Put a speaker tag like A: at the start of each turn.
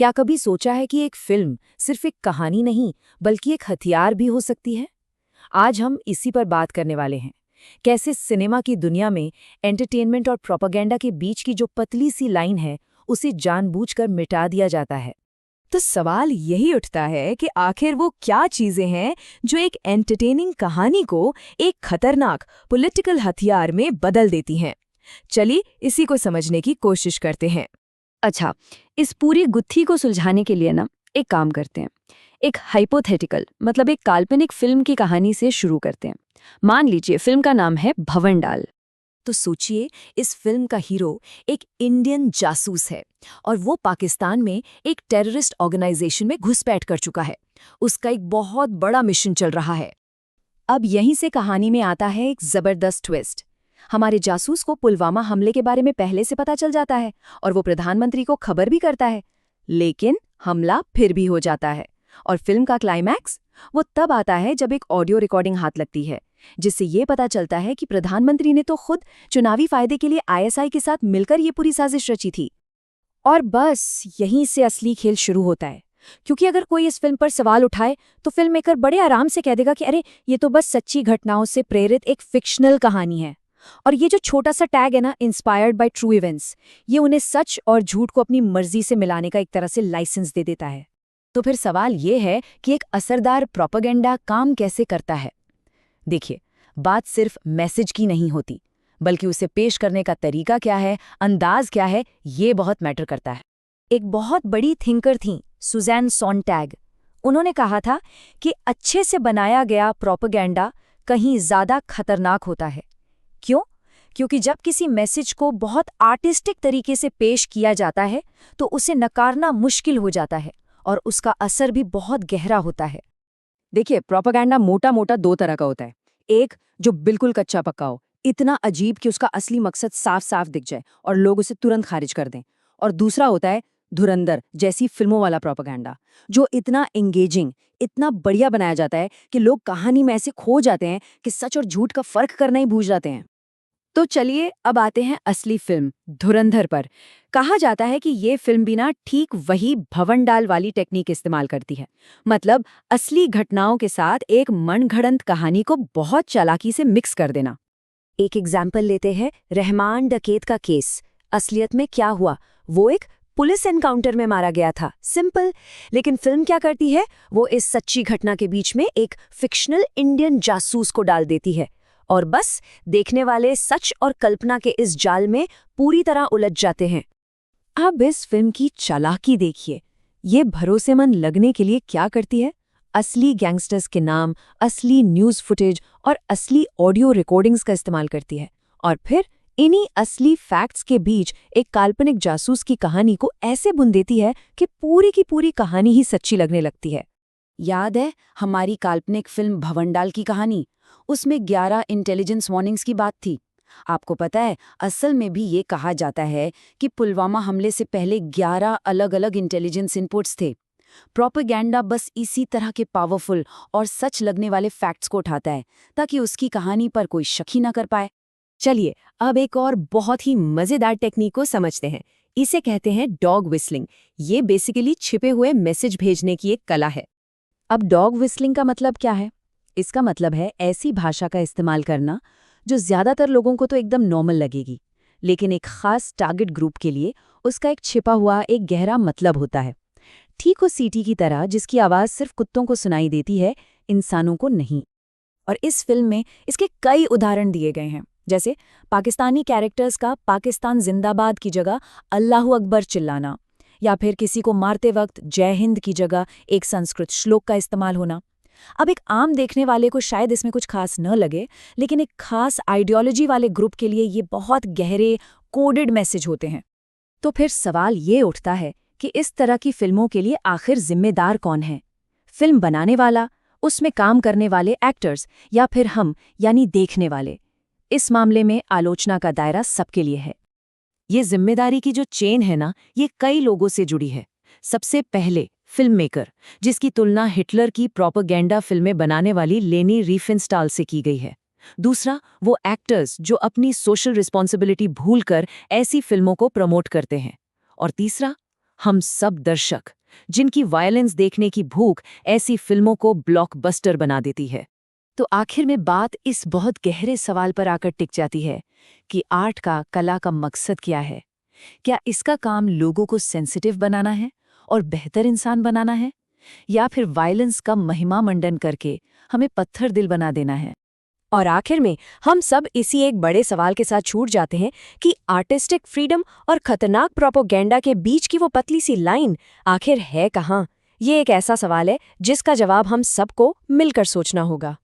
A: क्या कभी सोचा है कि एक फिल्म सिर्फ एक कहानी नहीं बल्कि एक हथियार भी हो सकती है? आज हम इसी पर बात करने वाले हैं। कैसे सिनेमा की दुनिया में एंटरटेनमेंट और प्रोपेगेंडा के बीच की जो पतली सी लाइन है, उसे जानबूझकर मिटा दिया जाता है। तो सवाल यही उठता है कि आखिर वो क्या चीजें हैं जो एक एंटरटेनिंग कहानी को एक खतरनाक पॉलिटिकल हथियार में बदल देती हैं। चलिए इसी को समझने की कोशिश करते हैं।
B: अच्छा, इस पूरी गुत्थी को सुलझाने के लिए ना एक काम करते हैं। एक हाइपोथेटिकल मतलब एक काल्पनिक फिल्म की कहानी से शुरू करते हैं। मान लीजिए फिल्म का नाम है भवंडाल।
A: तो सोचिए, इस फिल्म का हीरो एक इंडियन जासूस है और वो पाकिस्तान में एक टेररिस्ट ऑर्गेनाइजेशन में घुसपैठ कर चुका है। उसका एक बहुत बड़ा मिशन चल रहा है। अब यहीं से कहानी में आता है एक जबरदस्त ट्विस्ट। हमारे जासूस को पुलवामा हमले के बारे में पहले से पता चल जाता है और वो प्रधानमंत्री को खबर भी करता है, लेकिन हमला फिर भी हो जाता है। और फिल्म का क्लाइमैक्स वो तब आता है जब एक ऑडियो रिकॉर्डिंग हाथ लगती है, जिससे ये पता चलता है कि प्रधानमंत्री ने तो खुद चुनावी फायदे के लिए आईएसआई के साथ मिलकर ये पूरी साजिश रची थी। और बस यहीं से असली खेल शुरू होता है, क्योंकि अगर कोई इस फिल्म पर सवाल उठाए तो फिल्म मेकर बड़े आराम से कह देगा कि अरे ये तो बस सच्ची घटनाओं से प्रेरित एक फिक्शनल कहानी है। और ये जो छोटा सा टैग है ना, इंस्पायर्ड बाय ट्रू इवेंट्स, ये उन्हें सच और झूठ को अपनी मर्जी से मिलाने का एक तरह से लाइसेंस दे देता है। तो फिर सवाल ये है कि एक असरदार प्रोपेगेंडा काम कैसे करता है। देखिए, बात सिर्फ मैसेज की नहीं होती, बल्कि उसे पेश करने का तरीका क्या है, अंदाज क्या है, ये बहुत मैटर करता है। एक बहुत बड़ी थिंकर थी सुजैन सोनटैग। उन्होंने कहा था कि अच्छे से बनाया गया प्रोपेगेंडा कहीं ज्यादा खतरनाक होता है। क्यों? क्योंकि जब किसी मैसेज को बहुत आर्टिस्टिक तरीके से पेश किया जाता है तो उसे नकारना मुश्किल हो जाता है और उसका असर भी बहुत गहरा होता है। देखिए, प्रोपेगेंडा मोटा मोटा दो तरह का होता है। एक जो बिल्कुल कच्चा पक्का हो, इतना अजीब कि उसका असली मकसद साफ साफ दिख जाए और लोग उसे तुरंत खारिज कर दें। और दूसरा होता है धुरंधर जैसी फिल्मों वाला प्रोपेगेंडा, जो इतना एंगेजिंग, इतना बढ़िया बनाया जाता है कि लोग कहानी में ऐसे खो जाते हैं कि सच और झूठ का फर्क करना ही भूल जाते हैं। तो चलिए अब आते हैं असली फिल्म धुरंधर पर। कहा जाता है कि ये फिल्म भी ना ठीक वही भवंडाल वाली टेक्निक इस्तेमाल करती है। मतलब असली घटनाओं के साथ एक मनगढ़ंत कहानी को बहुत चालाकी से मिक्स कर देना। एक एग्जाम्पल लेते हैं, रहमान डकैत का केस। असलियत में क्या हुआ? वो एक पुलिस एनकाउंटर में मारा गया था, सिंपल। लेकिन फिल्म क्या करती है, वो इस सच्ची घटना के बीच में एक फिक्शनल इंडियन जासूस को डाल देती है और बस देखने वाले सच और कल्पना के इस जाल में पूरी तरह उलझ जाते हैं। अब इस फिल्म की चालाकी देखिए। ये भरोसेमंद लगने के लिए क्या करती है, असली गैंगस्टर्स के नाम, असली न्यूज़ फुटेज और असली ऑडियो रिकॉर्डिंग्स का इस्तेमाल करती है। और फिर इन्हीं असली फैक्ट्स के बीच एक काल्पनिक जासूस की कहानी को ऐसे बुन देती है कि पूरी की पूरी कहानी ही सच्ची लगने लगती है। याद है हमारी काल्पनिक फिल्म भवंडाल की कहानी? उसमें 11 इंटेलिजेंस वार्निंग्स की बात थी। आपको पता है, असल में भी ये कहा जाता है कि पुलवामा हमले से पहले 11 अलग-अलग इंटेलिजेंस इनपुट्स थे। प्रोपेगेंडा बस इसी तरह के पावरफुल और सच लगने वाले फैक्ट्स को उठाता है ताकि उसकी कहानी पर कोई शक ही न कर पाए। चलिए अब एक और बहुत ही मजेदार टेक्निक को समझते हैं। इसे कहते हैं डॉग विस्लिंग। ये बेसिकली छिपे हुए मैसेज भेजने की एक कला है। अब डॉग विस्लिंग का मतलब क्या है? इसका मतलब है ऐसी भाषा का इस्तेमाल करना जो ज्यादातर लोगों को तो एकदम नॉर्मल लगेगी, लेकिन एक खास टारगेट ग्रुप के लिए उसका एक छिपा हुआ एक गहरा मतलब होता है। ठीक उस सीटी की तरह जिसकी आवाज सिर्फ कुत्तों को सुनाई देती है, इंसानों को नहीं। और इस फिल्म में इसके कई उदाहरण दिए गए हैं, जैसे पाकिस्तानी कैरेक्टर्स का पाकिस्तान जिंदाबाद की जगह अल्लाहू अकबर चिल्लाना, या फिर किसी को मारते वक्त जय हिंद की जगह एक संस्कृत श्लोक का इस्तेमाल होना। अब एक आम देखने वाले को शायद इसमें कुछ खास न लगे, लेकिन एक खास आइडियोलॉजी वाले ग्रुप के लिए ये बहुत गहरे कोडेड मैसेज होते हैं। तो फिर सवाल ये उठता है कि इस तरह की फिल्मों के लिए आखिर जिम्मेदार कौन है? फिल्म बनाने वाला, उसमें काम करने वाले एक्टर्स, या फिर हम यानी देखने वाले? इस मामले में आलोचना का दायरा सबके लिए है। ये जिम्मेदारी की जो चेन है ना, ये कई लोगों से जुड़ी है। सबसे पहले फिल्म मेकर, जिसकी तुलना हिटलर की प्रोपेगेंडा फिल्में बनाने वाली लेनी रिफेनस्टाल से की गई है। दूसरा, वो एक्टर्स जो अपनी सोशल रिस्पॉन्सिबिलिटी भूलकर ऐसी फिल्मों को प्रमोट करते हैं। और तीसरा, हम सब दर्शक, जिनकी वायलेंस देखने की भूख ऐसी फिल्मों को ब्लॉकबस्टर बना देती है। तो आखिर में बात इस बहुत गहरे सवाल पर आकर टिक जाती है कि आर्ट का, कला का मकसद क्या है? क्या इसका काम लोगों को सेंसिटिव बनाना है और बेहतर इंसान बनाना है, या फिर वायलेंस का महिमा मंडन करके हमें पत्थर दिल बना देना है?
B: और आखिर में हम सब इसी एक बड़े सवाल के साथ छूट जाते हैं कि आर्टिस्टिक फ्रीडम और खतरनाक प्रोपोगेंडा के बीच की वो पतली सी लाइन आखिर है कहाँ? ये एक ऐसा सवाल है जिसका जवाब हम सबको मिलकर सोचना होगा।